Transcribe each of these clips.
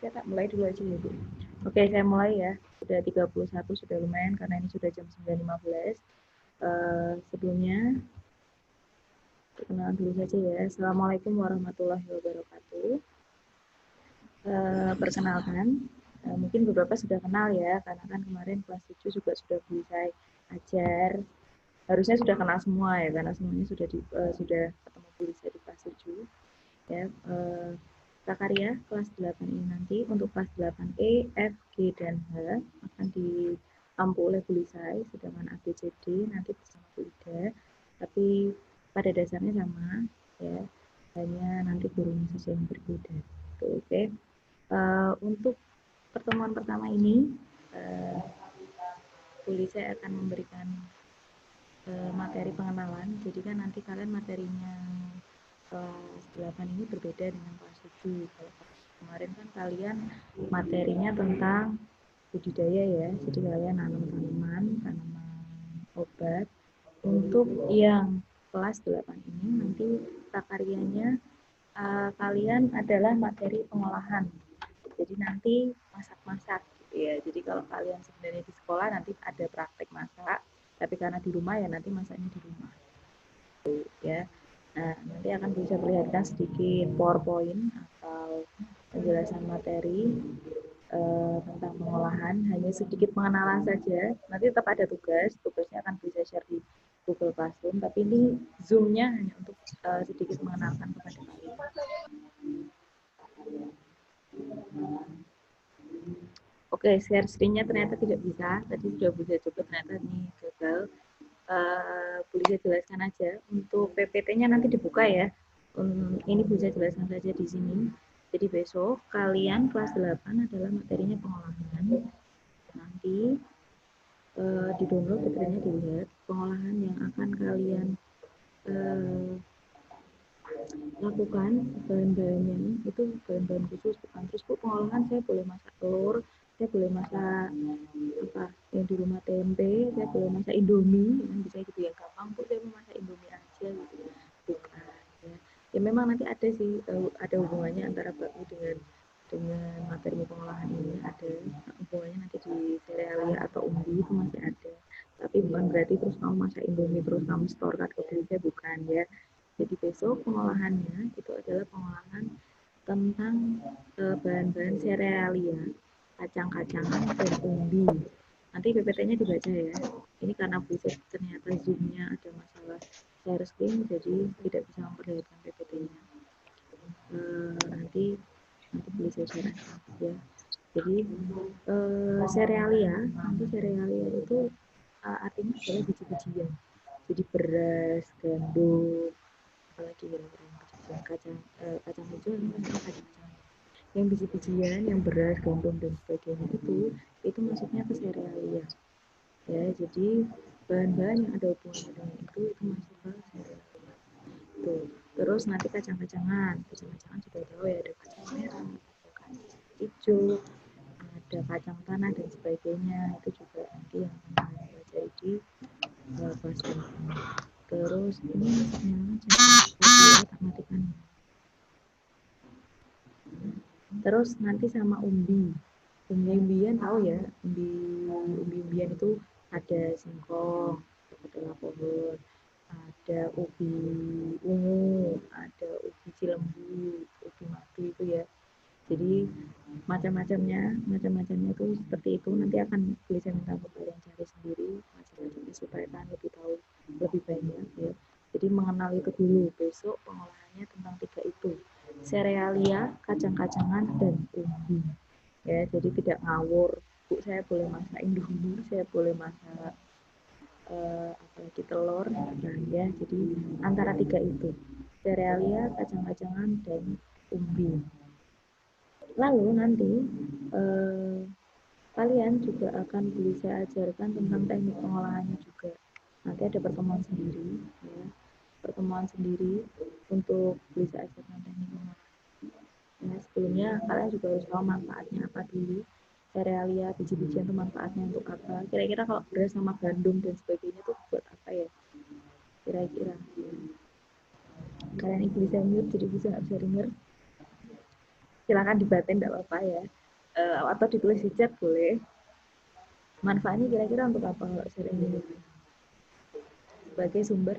Saya tak mulai dulu aja ya, Bu. Oke, saya mulai ya. Sudah 31, sudah lumayan karena ini sudah jam 9.15. Sebelumnya, perkenalan dulu saja ya. Assalamualaikum warahmatullahi wabarakatuh. Perkenalkan, mungkin beberapa sudah kenal ya, karena kan kemarin kelas 7 juga sudah saya ajar. Harusnya sudah kenal semua ya, karena semuanya sudah ketemu saya di kelas 7. Ya, prakarya kelas 8 ini nanti untuk kelas 8E, F, G, dan H akan diampu oleh Bu Lisai, sedangkan A, B, C, D nanti bersama Bu Ida, tapi pada dasarnya sama ya, hanya nanti gurunya saja yang berbeda. Oke. Untuk pertemuan pertama ini Bu Lisai akan memberikan materi pengenalan, jadi kan nanti kalian materinya kelas 8 ini berbeda dengan kelas 7. Kalau kemarin kan kalian materinya tentang budidaya ya, jadi kalian nanam tanaman obat. Untuk yang kelas 8 ini nanti prakaryanya kalian adalah materi pengolahan, jadi nanti masak-masak ya. Jadi kalau kalian sebenarnya di sekolah nanti ada praktek masak, tapi karena di rumah ya nanti masaknya di rumah ya. Nah, nanti akan bisa perlihatkan sedikit PowerPoint atau penjelasan materi tentang pengolahan, hanya sedikit pengenalan saja. Nanti tetap ada tugasnya akan bisa share di Google Classroom, tapi ini Zoom-nya hanya untuk sedikit mengenalkan kepada kalian. Oke, share screen-nya ternyata tidak bisa. Tadi sudah bisa coba, ternyata ini gagal. Boleh saya jelaskan aja. Untuk PPT-nya nanti dibuka ya. Ini bisa jelaskan saja di sini. Jadi besok kalian kelas 8 adalah materinya pengolahan. Nanti di download PPT-nya dilihat. Pengolahan yang akan kalian lakukan, bahan-bahannya itu bahan-bahan khusus bukan. Terus Bu, pengolahan saya boleh masak telur, saya boleh masak apa yang di rumah tempe, saya boleh masak indomie, bisa gitu ya, gampang Bu, saya mau masak indomie aja gitu. Bukan ya. Ya memang nanti ada sih ada hubungannya antara bakmi dengan materi pengolahan ini, ada hubungannya nanti di serealia atau umbi itu masih ada, tapi bukan berarti terus kamu masak indomie terus kamu store ke gereja, bukan ya. Jadi besok pengolahannya itu adalah pengolahan tentang bahan-bahan serealia, kacang-kacangan dan umbi. Nanti PPT-nya dibaca ya. Ini karena bisa ternyata Zoom-nya ada masalah share screen, jadi tidak bisa memperlihatkan PPT-nya. Nanti bisa share ya. Jadi serealia itu artinya adalah biji-bijian. Jadi beras, gandum, apalagi kira-kira kacang hijau, yang biji-bijian, yang beras, gandum dan sebagainya itu masuknya ke serealia ya. Jadi bahan-bahan yang ada hubungannya dengan itu masuk ke serealia. Tuh. Terus nanti kacang-kacangan sudah tahu ya, ada kacang merah, ada kacang hijau, ada kacang tanah dan sebagainya, itu juga nanti yang akan kalian pelajari di kelas ini. Terus ini masuknya tak matikan. Terus nanti sama umbi-umbian tahu ya, umbi-umbian itu ada singkong, ada pohon, ada ubi ungu, ada ubi cilembu, ubi madu itu ya. Jadi macam-macamnya itu seperti itu. Nanti akan bisa minta kalian cari sendiri macam-macamnya supaya kalian lebih tahu lebih banyak ya. Jadi mengenal itu dulu. Besok pengolahannya tentang 3 itu: serealia, kacang-kacangan, dan umbi. Ya, jadi tidak ngawur. Bu, saya boleh masak indomie, saya boleh masak apalagi telur, nah ya. Jadi antara 3 itu: serealia, kacang-kacangan, dan umbi. Lalu nanti kalian juga akan bisa ajarkan tentang teknik pengolahannya juga. Nanti ada pertemuan sendiri ya. Pertemuan sendiri untuk bisa ajarkan teknik pengolahan. Ya, sebelumnya kalian juga harus tahu manfaatnya apa dulu. Serealia, biji-bijian itu manfaatnya untuk apa. Kira-kira kalau beras sama gandum dan sebagainya itu buat apa ya? Kira-kira. Kalian bisa mute, jadi bisa denger. silakan dibatin tidak apa-apa ya, atau ditulis di chat boleh. Manfaatnya kira-kira untuk apa kalau sering diminum? Sebagai sumber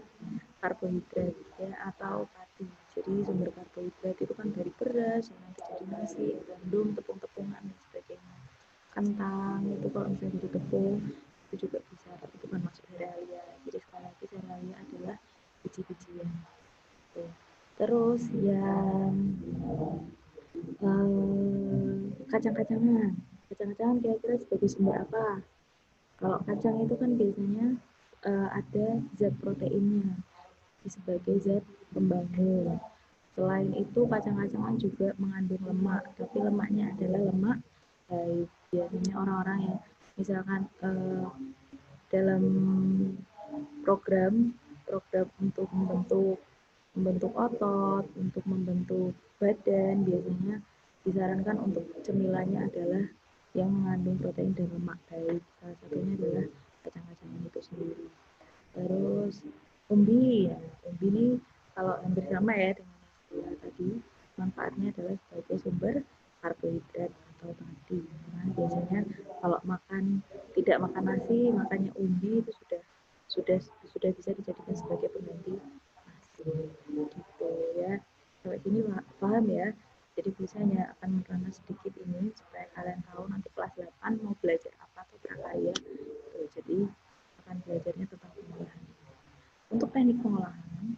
karbohidrat ya, atau padi. Jadi sumber karbohidrat itu kan dari beras, nanti jadi nasi, gandum, tepung-tepungan dan sebagainya. Kentang itu kalau misalnya jadi tepung itu juga bisa, tapi itu kan masuk serealia. Jadi sekali lagi serealia adalah biji-bijian. Terus yang kacang-kacangan. Kacang-kacangan kira-kira sebagai sumber apa? Kalau kacang itu kan biasanya ada zat proteinnya sebagai zat pembangun. Selain itu kacang-kacangan juga mengandung lemak, tapi lemaknya adalah lemak baik. Biasanya orang-orang yang misalkan dalam program program untuk membentuk otot, untuk membentuk badan, biasanya disarankan untuk cemilannya adalah yang mengandung protein dan lemak baik. Salah satunya adalah kacang-kacangan itu sendiri. Terus umbi, ya. Umbi ini kalau hampir sama ya dengan yang kedua tadi, manfaatnya adalah sebagai sumber karbohidrat atau tadi. Nah, biasanya kalau tidak makan nasi, makannya umbi itu sudah bisa dijadikan sebagai pengganti nasi. Gitu ya. Sampai sini paham ya. Jadi biasanya akan menerangkan sedikit ini supaya kalian tahu nanti kelas 8 mau belajar apa atau prakarya. Jadi akan belajarnya tentang pengolahan. Untuk teknik pengolahan,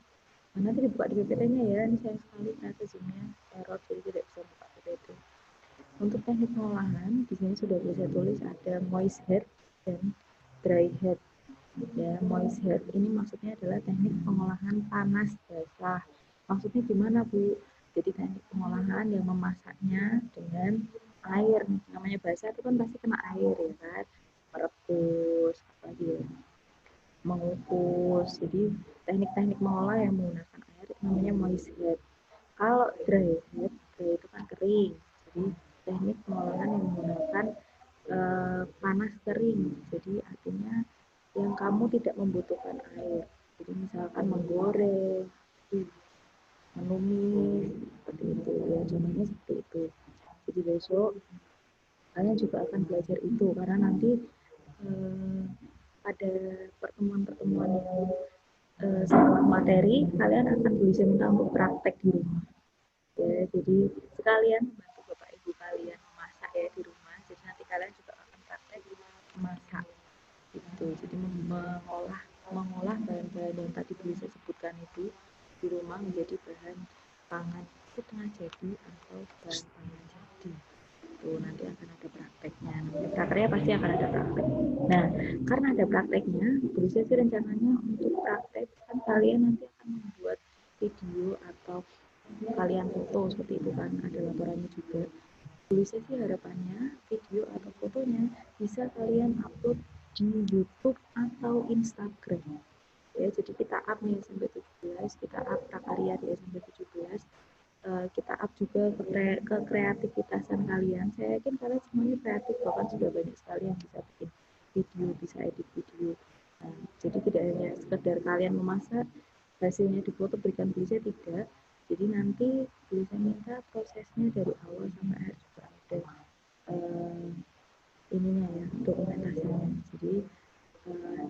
nanti dibuka di PPT-nya ya. Ini sayang sekali ternyata zoom-nya error, jadi tidak bisa buka PPT. Untuk teknik pengolahan, di sini sudah bisa tulis ada moist head dan dry head. Ya, moist head ini maksudnya adalah teknik pengolahan panas basah. Maksudnya gimana, Bu? Jadi teknik pengolahan yang memasaknya dengan air. Namanya basah itu kan pasti kena air ya kan? Merebus, apa gitu, mengukus. Jadi teknik-teknik mengolah yang menggunakan air itu namanya moist head. Kalau dry head, dry itu kan kering. Jadi teknik pengolahan yang menggunakan panas kering. Jadi artinya yang kamu tidak membutuhkan air. Jadi misalkan menggoreng, menumis, seperti itu ya. Contohnya seperti itu. Jadi besok kalian juga akan belajar itu karena nanti pada pertemuan-pertemuan yang setelah materi kalian akan bisa minta untuk praktek di rumah ya. Jadi sekalian membantu bapak ibu kalian memasak ya di rumah. Jadi nanti kalian juga akan praktek memasak itu. Jadi mengolah bahan-bahan yang tadi bisa sebutkan itu di rumah menjadi bahan pangan setengah jadi atau bahan pangan jadi. Tuh nanti akan ada prakteknya. Nanti prakteknya pasti akan ada praktek. Nah, karena ada prakteknya, bisa sih rencananya untuk praktek kan kalian nanti akan membuat video atau kalian foto seperti itu kan, ada laporannya juga. Bisa sih harapannya video atau fotonya bisa kalian upload di YouTube atau Instagram. Ya, jadi kita up nih sampai 17, kita up prakarya ya sampai 17. Kita up juga ke kreativitasan kalian. Saya yakin kalian semuanya kreatif, bahkan sudah banyak sekali yang bisa bikin video, bisa edit video. Nah, jadi tidak hanya sekedar kalian memasak, hasilnya difoto berikan bisa, tidak. Jadi nanti bisa minta prosesnya dari awal sampai akhir juga ada ininya ya, dokumentasinya. Jadi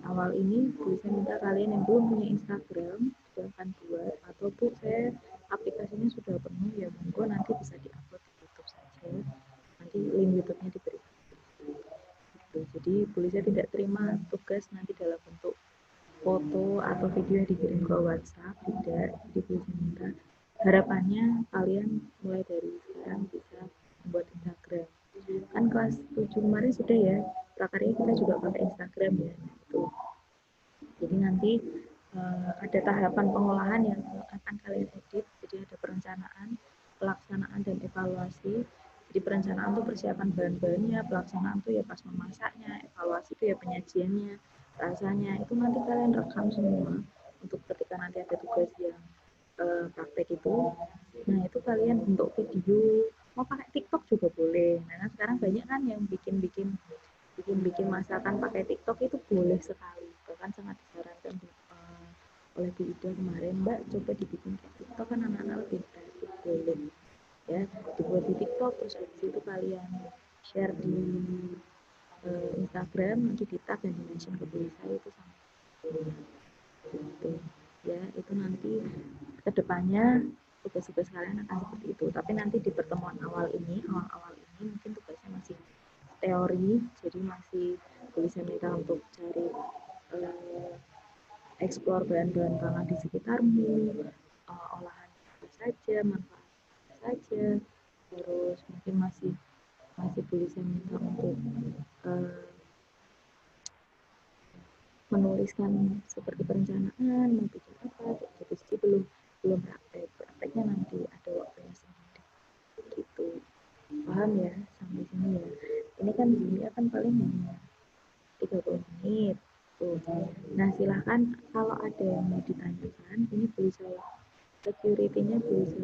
awal ini bisa minta kalian yang belum punya Instagram silahkan buat, atau Bu saya aplikasinya sudah penuh ya monggo nanti bisa diupload di YouTube saja, nanti link YouTube-nya diberikan gitu. Jadi polisi tidak terima tugas nanti dalam bentuk foto atau video yang dikirim ke WhatsApp, tidak. Jadi polisi minta harapannya kalian mulai dari sekarang bisa membuat Instagram. Kan kelas 7 kemarin sudah ya, prakarya kita juga pakai Instagram ya. Nah, itu jadi nanti ada tahapan pengolahan yang akan kalian edit. Jadi ada perencanaan, pelaksanaan, dan evaluasi. Jadi perencanaan itu persiapan bahan-bahannya, pelaksanaan itu ya pas memasaknya, evaluasi itu ya penyajiannya, rasanya. Itu nanti kalian rekam semua untuk ketika nanti ada tugas yang praktek itu. Nah itu kalian bentuk video, mau pakai TikTok juga boleh. Nah sekarang banyak kan yang bikin masakan pakai TikTok, itu boleh sekali, bahkan sangat disarankan oleh Bu Ida kemarin, Mbak coba dibikin kayak TikTok kan anak-anak lebih kreatif, boleh. ya, dibuat di TikTok, terus habis itu kalian share di Instagram, nanti di tag dan di mention ke diri saya itu sama gitu. Ya, itu nanti kedepannya tugas-tugas kalian akan seperti itu. Tapi nanti di pertemuan awal ini mungkin tugasnya masih teori, jadi masih bisa minta untuk cari eksplor bahan-bahan pangan di sekitarmu, olahan apa saja, manfaat apa saja, terus mungkin masih masih bisa minta untuk menuliskan seperti perencanaan, mau bikin apa, jadi belum belum prakteknya nanti ada waktunya sendiri gitu. Paham ya sampai sini ya? Ini kan Zoom-nya kan paling hanya 30 menit tuh. Nah silahkan kalau ada yang mau ditanyakan, ini boleh saya security-nya bisa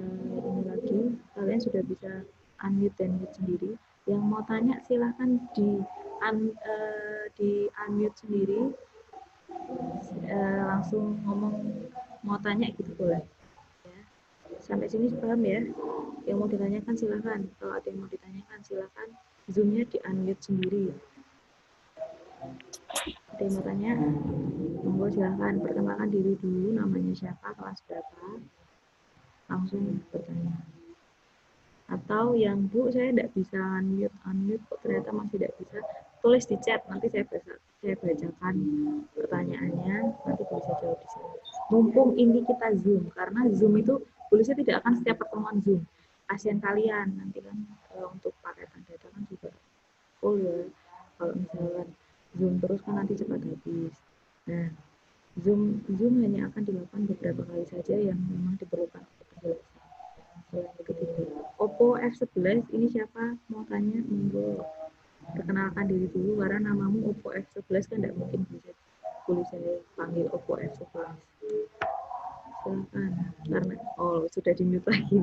ini lagi, kalian sudah bisa unmute dan mute sendiri. Yang mau tanya silahkan di unmute sendiri, langsung ngomong mau tanya gitu boleh. Ya. Sampai sini paham ya? Yang mau ditanyakan silahkan. Kalau ada yang mau ditanyakan silahkan zoomnya di unmute sendiri. Ada yang mau tanya? Monggo silahkan. Perkenalkan diri dulu, namanya siapa, kelas berapa, langsung bertanya. Atau yang Bu saya tidak bisa unmute kok ternyata masih tidak bisa, tulis di chat nanti saya bacakan pertanyaannya, nanti bisa jawab di sini. Mumpung ini kita Zoom, karena Zoom itu tulisnya tidak akan setiap pertemuan Zoom. Kasihan kalian nanti kan untuk paketan data kan juga full ya. Kalau misalkan Zoom terus kan nanti cepat habis. Nah, Zoom hanya akan dilakukan beberapa kali saja yang memang diperlukan untuk penjelasan. Oppo F11 ini siapa mau tanya, monggo perkenalkan diri dulu karena namamu Oppo F11 kan tidak mungkin bisa boleh saya panggil Oppo F11. Silakan karena sudah di mute lagi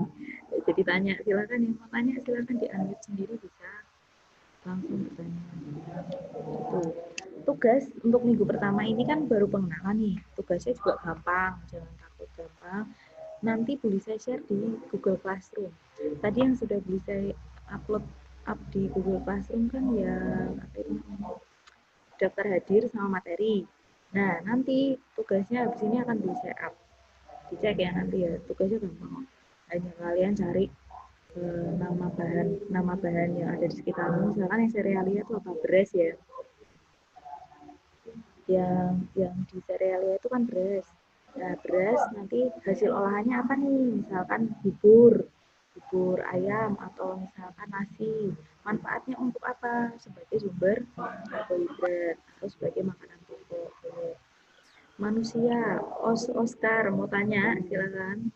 jadi tanya, silakan yang mau tanya silakan di unmute sendiri, bisa langsung bertanya. Tugas untuk minggu pertama ini kan baru pengenalan nih, tugasnya juga gampang, jangan takut, gampang. Nanti boleh saya share di Google Classroom. Tadi yang sudah boleh saya upload di Google Classroom kan ya daftar hadir sama materi. Nah, nanti tugasnya habis ini akan boleh saya up. Dicek ya nanti ya, tugasnya gampang. Hanya kalian cari nama bahan yang ada di sekitarmu. Misalkan yang serealia itu apa? Beras ya. Yang di serealia itu kan beras. Nah, beras nanti hasil olahannya apa nih? Misalkan bubur ayam atau misalkan nasi. Manfaatnya untuk apa? Sebagai sumber karbohidrat atau sebagai makanan pokok. Manusia, Oscar mau tanya, silakan.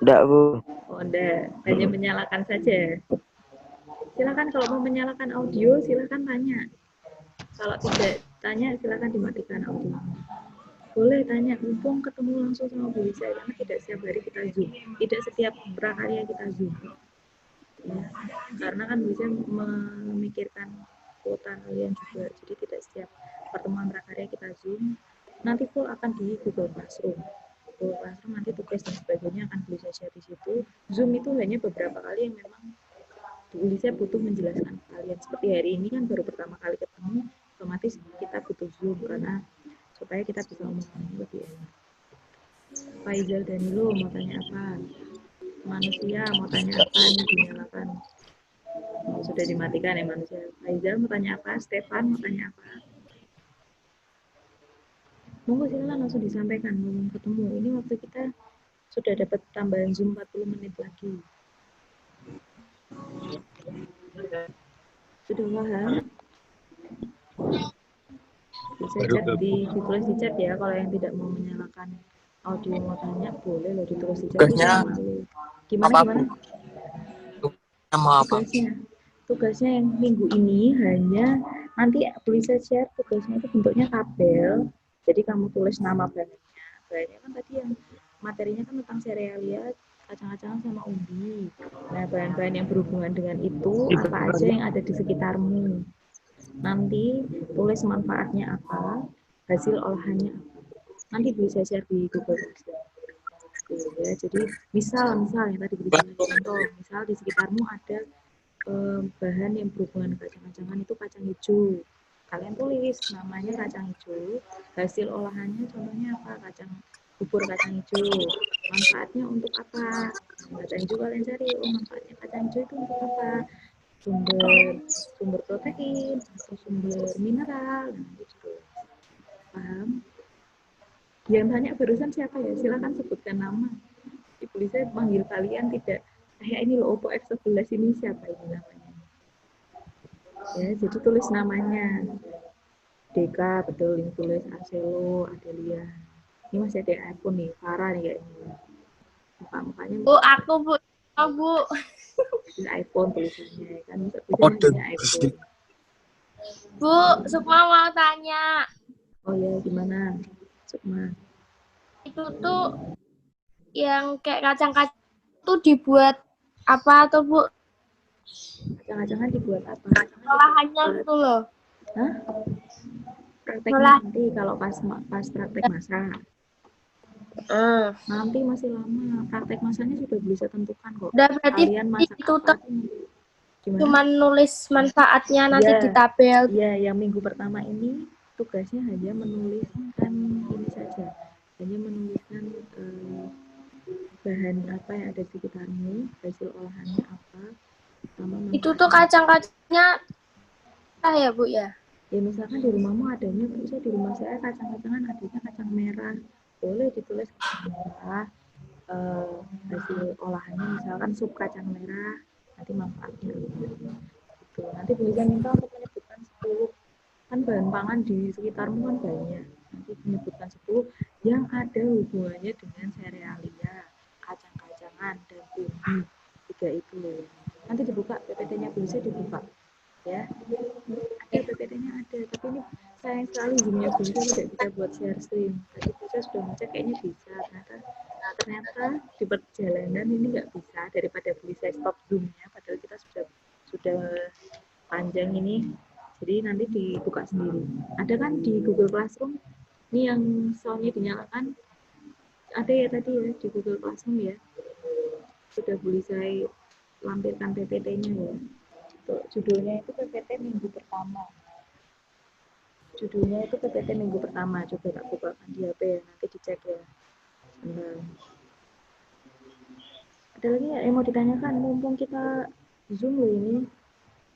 Enggak, Bu. Oh, enggak, hanya menyalakan saja. Silakan kalau mau menyalakan audio, silakan tanya. Kalau tidak tanya, silakan dimatikan audio. Boleh tanya, mumpung ketemu langsung sama Bu Lisa, karena tidak setiap hari kita Zoom, tidak setiap prakarya kita Zoom. Ya, karena kan bisa memikirkan kuota kalian juga, jadi tidak setiap pertemuan prakarya kita Zoom. Nanti full akan di Google Classroom. Google Classroom nanti tugas dan sebagainya akan bisa share di situ. Zoom itu hanya beberapa kali yang memang Bu Lisa butuh menjelaskan ke kalian. Seperti hari ini kan baru pertama kali ketemu, otomatis kita butuh Zoom karena supaya kita bisa ngomongin lebih enak. Faizal Danilo mau tanya apa? Manusia mau tanya apa? Ini dinyalakan. Sudah dimatikan ya manusia. Faizal mau tanya apa? Stefan mau tanya apa? Monggo silakan langsung disampaikan, belum ketemu. Ini waktu kita sudah dapat tambahan Zoom 40 menit lagi. Sudah paham? Bisa chat ditulis di chat ya, kalau yang tidak mau menyalakan audio mau tanya boleh loh ditulis di chat. Gimana? Tugasnya yang minggu ini hanya nanti bisa share tugasnya itu bentuknya tabel. Jadi kamu tulis nama bahannya kan tadi yang materinya kan tentang serealia, kacang-kacangan sama umbi. Nah, bahan-bahan yang berhubungan dengan itu apa aja yang ada di sekitarmu. Nanti tulis manfaatnya apa, hasil olahannya apa. Nanti bisa share di Google Classroom. ya. Jadi misal yang tadi beri contoh, misal di sekitarmu ada bahan yang berhubungan dengan kacang-kacangan itu kacang hijau. Kalian tulis namanya kacang hijau, hasil olahannya contohnya apa? Bubur kacang hijau. Manfaatnya untuk apa? Kacang hijau kalian cari, oh manfaatnya kacang hijau itu untuk apa? Sumber protein atau sumber mineral, nah gitu. Paham? Yang tanya barusan siapa ya? Silakan sebutkan nama. Ibu Lisa panggil kalian tidak kayak ini loh, Oppo X11 ini siapa ini namanya? Ya, jadi tulis namanya. Deka, betul, ini tulis Arcelo, Adelia. Ini masih ada iPhone nih, Farah nih kayaknya. Muka-mukanya Bu, aku Bu. Oh, Bu. ini iPhone tulisannya kan, tulisannya iPhone. Bu, Sukma mau tanya. Oh ya, gimana? Sukma. Itu tuh yang kayak kacang-kacang itu dibuat apa tuh, Bu? Kacang-kacangan dibuat apa? Olahannya itu loh. Hah? Prakteknya nanti kalau pas praktek masak. Nanti masih lama. Praktek masaknya sudah bisa tentukan kok. Udah berarti Kalian masak itu apa? cuma nulis manfaatnya nanti ya, di tabel. Iya, yang minggu pertama ini tugasnya hanya menuliskan ini saja. Hanya menuliskan bahan apa yang ada di sekitarmu, hasil olahannya apa, sama Itu tuh kacang-kacangnya ya, Bu ya? Ya misalkan di rumahmu adanya, bisa di rumah saya kacang-kacangan adanya kacang merah, boleh ditulis kacang merah, hasil olahannya misalkan sup kacang merah, nanti manfaatnya gitu. Nanti bisa minta untuk menyebutkan 10, kan bahan pangan di sekitarmu kan banyak, nanti menyebutkan 10 yang ada hubungannya dengan serealia, kacang-kacangan, dan umbi, 3 itu loh. Nanti dibuka, PPT-nya bisa dibuka ya, ada PPT-nya ada, tapi ini sayang sekali Zoom-nya bisa tidak bisa buat share screen. Tadi bisa sudah ngecek kayaknya bisa, ternyata di perjalanan ini nggak bisa, daripada bisa stop Zoom-nya, padahal kita sudah panjang ini, jadi nanti dibuka sendiri. Ada kan di Google Classroom, ini yang soalnya dinyalakan, ada ya tadi ya di Google Classroom ya, sudah boleh saya lampirkan PPT-nya ya. Judulnya itu PPT minggu pertama. Judulnya itu PPT minggu pertama. Coba tak bukakan di HP ya, nanti dicek ya. Nah. Ada lagi yang mau ditanyakan? Mumpung kita Zoom loh ini.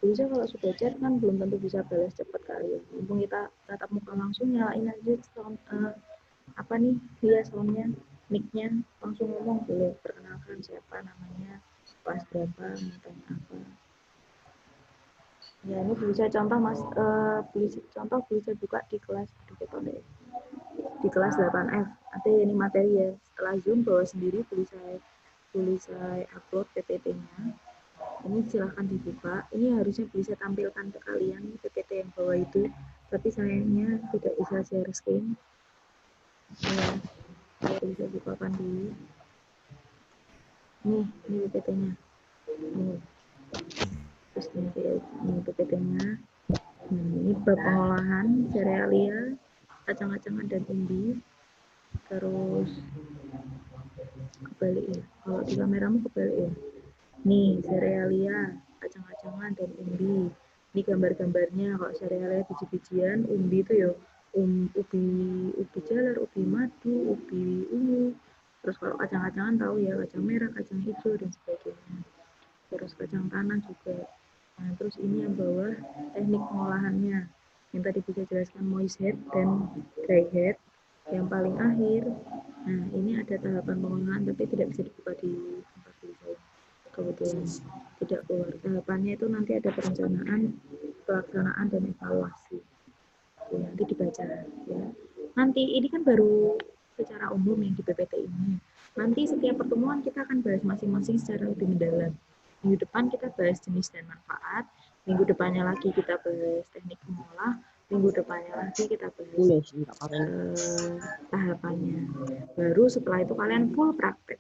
Bisa kalau sudah chat kan belum tentu bisa balas cepat kali ya. Mumpung kita tatap muka langsung, nyalain aja sound, apa nih dia soundnya, mic-nya, langsung ngomong boleh, perkenalkan siapa namanya, kelas berapa, mau tanya apa. Ya ini bisa contoh mas, bisa buka di kelas di kelas 8F. Ada ini materi ya, setelah Zoom bawa sendiri, boleh saya upload PPT-nya. Ini silahkan dibuka. Ini harusnya bisa tampilkan ke kalian PPT yang bawah itu, tapi sayangnya tidak bisa share screen. Ya, saya bisa bukakan dulu. Ini PPT-nya. Terus ini PPT-nya. Ini bab pengolahan serealia, kacang-kacangan dan umbi. Terus kebalik ya. Kalau di kameramu kebalik ya. Nih, serealia, kacang-kacangan dan umbi. Ini gambar-gambarnya. Kalau serealia biji-bijian, umbi itu ya ubi jalar, ubi madu, ubi ungu. Terus kalau kacang-kacangan tahu ya, kacang merah, kacang hijau dan sebagainya. Terus kacang tanah juga. Nah, terus ini yang bawah teknik pengolahannya. Yang tadi bisa jelaskan moist head dan dry head. Yang paling akhir, nah ini ada tahapan pengolahan tapi tidak bisa dibuka di tempat saya. Kebetulan tidak keluar. Tahapannya itu nanti ada perencanaan, pelaksanaan dan evaluasi. Ya, nanti dibaca ya. Nanti ini kan baru secara umum yang di PPT ini. Nanti setiap pertemuan kita akan bahas masing-masing secara lebih mendalam. Minggu depan kita bahas jenis dan manfaat, minggu depannya lagi kita bahas teknik mengolah, minggu depannya lagi kita bahas tahapannya. Baru setelah itu kalian full praktek.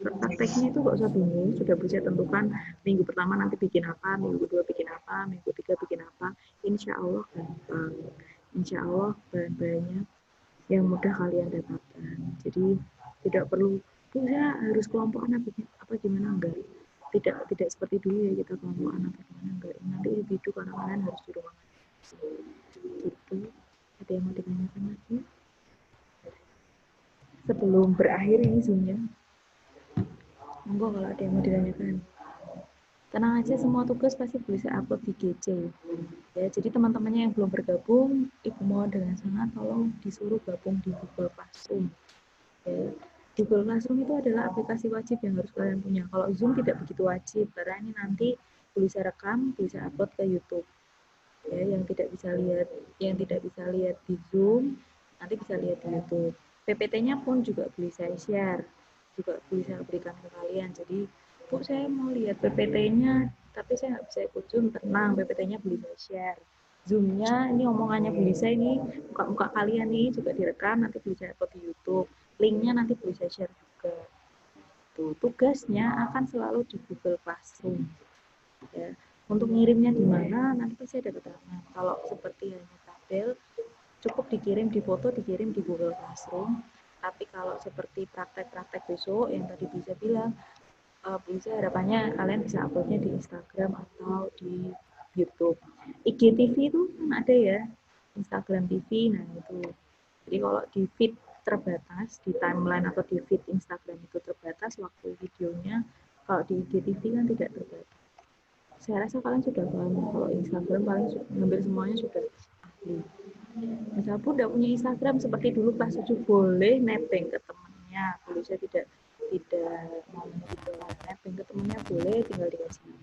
Prakteknya itu gak usah bingung, sudah bisa tentukan minggu pertama nanti bikin apa, minggu kedua bikin apa, minggu ketiga bikin apa. Insya Allah gampang. Insya Allah bahan-bahannya yang mudah kalian dapatkan. Jadi tidak perlu Bu saya harus kelompokan apa gimana, enggak, tidak seperti dulu ya kita kelompokan apa gimana, enggak, nanti individu karena kalian harus di ruangan gitu. Ada yang mau ditanyakan lagi sebelum berakhir ini zoomnya? Monggo kalau ada yang mau ditanyakan. Tenang aja, semua tugas pasti bisa upload di GC ya. Jadi teman-temannya yang belum bergabung, ibu mohon dengan sangat tolong disuruh gabung di Google Classroom ya. Google Classroom itu adalah aplikasi wajib yang harus kalian punya. Kalau Zoom tidak begitu wajib karena ini nanti bisa rekam, bisa upload ke YouTube ya. Yang tidak bisa lihat di Zoom nanti bisa lihat di YouTube. PPT-nya pun juga bisa share, juga bisa berikan ke kalian. Jadi Bu saya mau lihat PPT-nya tapi saya nggak bisa ikut Zoom, tenang, PPT-nya bisa share. Zoom-nya ini omongannya bisa, ini muka-muka kalian nih juga direkam, nanti bisa upload di YouTube. Linknya nanti bisa share juga. Tuh, tugasnya akan selalu di Google Classroom ya. Untuk ngirimnya di mana nanti pasti ada keterangan. Kalau seperti hanya tabel, cukup dikirim di foto, dikirim di Google Classroom. Tapi kalau seperti praktek-praktek besok yang tadi bisa bilang, bisa harapannya kalian bisa uploadnya di Instagram atau di YouTube. IGTV itu kan ada ya, Instagram TV, nah itu. Jadi kalau di feed terbatas, di timeline atau di feed Instagram itu terbatas waktu videonya, kalau di IGTV kan tidak terbatas. Saya rasa kalian sudah paham, kalau Instagram paling ngambil semuanya sudah ahli. Misal pun tidak punya Instagram seperti dulu kelas 7 boleh nebeng ke temannya, kalau saya tidak mau gitu, nebeng ke temannya boleh, tinggal dikasih.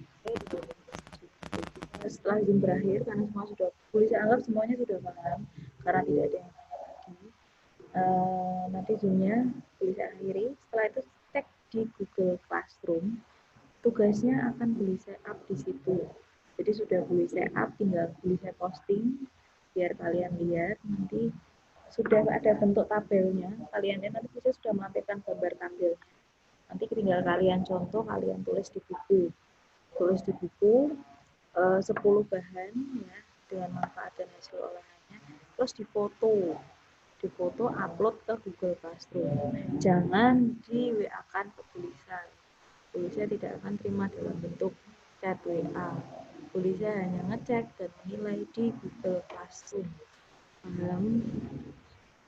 Setelah Zoom berakhir, karena semua sudah, boleh saya anggap semuanya sudah paham, karena tidak ada yang lagi. Nanti Zoom-nya boleh saya akhiri. Setelah itu cek di Google Classroom, tugasnya akan boleh saya up di situ. Jadi sudah boleh saya up, tinggal boleh saya posting biar kalian lihat. Nanti sudah ada bentuk tabelnya, kalian nanti bisa sudah melampirkan gambar tabelnya. Nanti tinggal kalian contoh, kalian tulis di buku. 10 bahan ya dengan manfaat dan hasil olahannya, terus difoto upload ke Google Classroom. Jangan di WA kan ke tulisan. Tulisan tidak akan terima dalam bentuk chat WA. Tulisan hanya ngecek dan menilai di Google Classroom. Paham?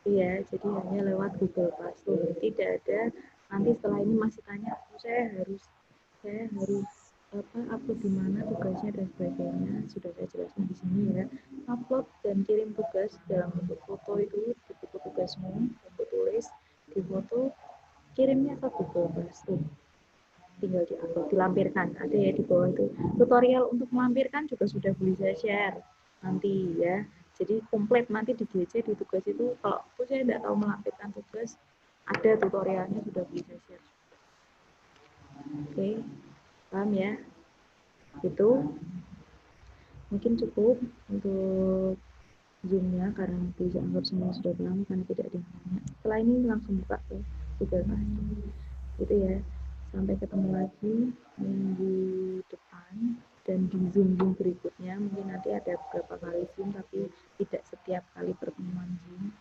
Iya, jadi hanya lewat Google Classroom. Tidak ada nanti setelah ini masih tanya, saya harus upload di mana tugasnya dan sebagainya. Sudah saya jelaskan di sini ya. Upload dan kirim tugas dalam bentuk foto itu di buku tugasmu, bentuk tulis, di foto, kirimnya ke Google Classroom. Tinggal diupload, dilampirkan. Ada ya di bawah itu. Tutorial untuk melampirkan juga sudah boleh saya share nanti ya. Jadi komplit nanti di GC di tugas itu, kalau saya tidak tahu melampirkan tugas, ada tutorialnya sudah boleh saya share. Oke, paham ya? Itu mungkin cukup untuk Zoom-nya karena bisa anggap semua sudah paham karena tidak ada yang tanya. Setelah ini langsung buka ke Google Classroom. Gitu ya. Sampai ketemu lagi minggu depan dan di Zoom berikutnya. Mungkin nanti ada beberapa kali Zoom tapi tidak setiap kali pertemuan Zoom.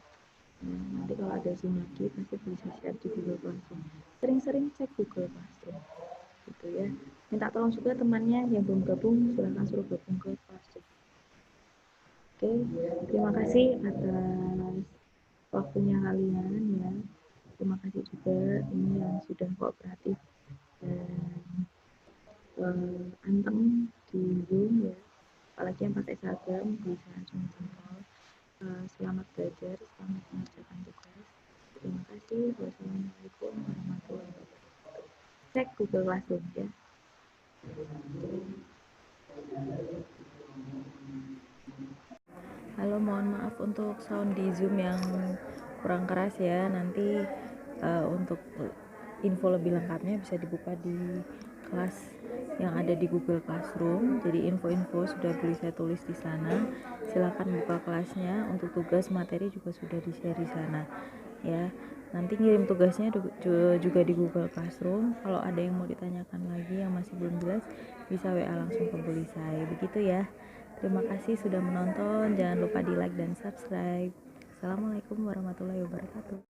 Nah, nanti kalau ada Zoom lagi pasti bisa share di Google Classroom. Sering-sering cek Google Classroom. Gitu ya. Minta tolong juga temannya yang belum gabung, silahkan suruh gabung ke Classroom. Oke, terima kasih atas waktunya kalian ya. Terima kasih juga ini yang sudah kooperatif dan anteng di Zoom ya. Apalagi yang pakai seragam bisa langsung jempol. Selamat belajar, selamat mengerjakan tugas. Terima kasih. Wassalamualaikum warahmatullahi wabarakatuh. Cek Google Classroom ya. Halo, mohon maaf untuk sound di Zoom yang kurang keras ya. Nanti untuk info lebih lengkapnya bisa dibuka di kelas yang ada di Google Classroom. Jadi info-info sudah boleh saya tulis di sana. Silakan buka kelasnya. Untuk tugas materi juga sudah di-share di sana ya. Nanti ngirim tugasnya juga di Google Classroom. Kalau ada yang mau ditanyakan lagi yang masih belum jelas, bisa WA langsung ke Bu saya. Begitu ya. Terima kasih sudah menonton. Jangan lupa di like dan subscribe. Assalamualaikum warahmatullahi wabarakatuh.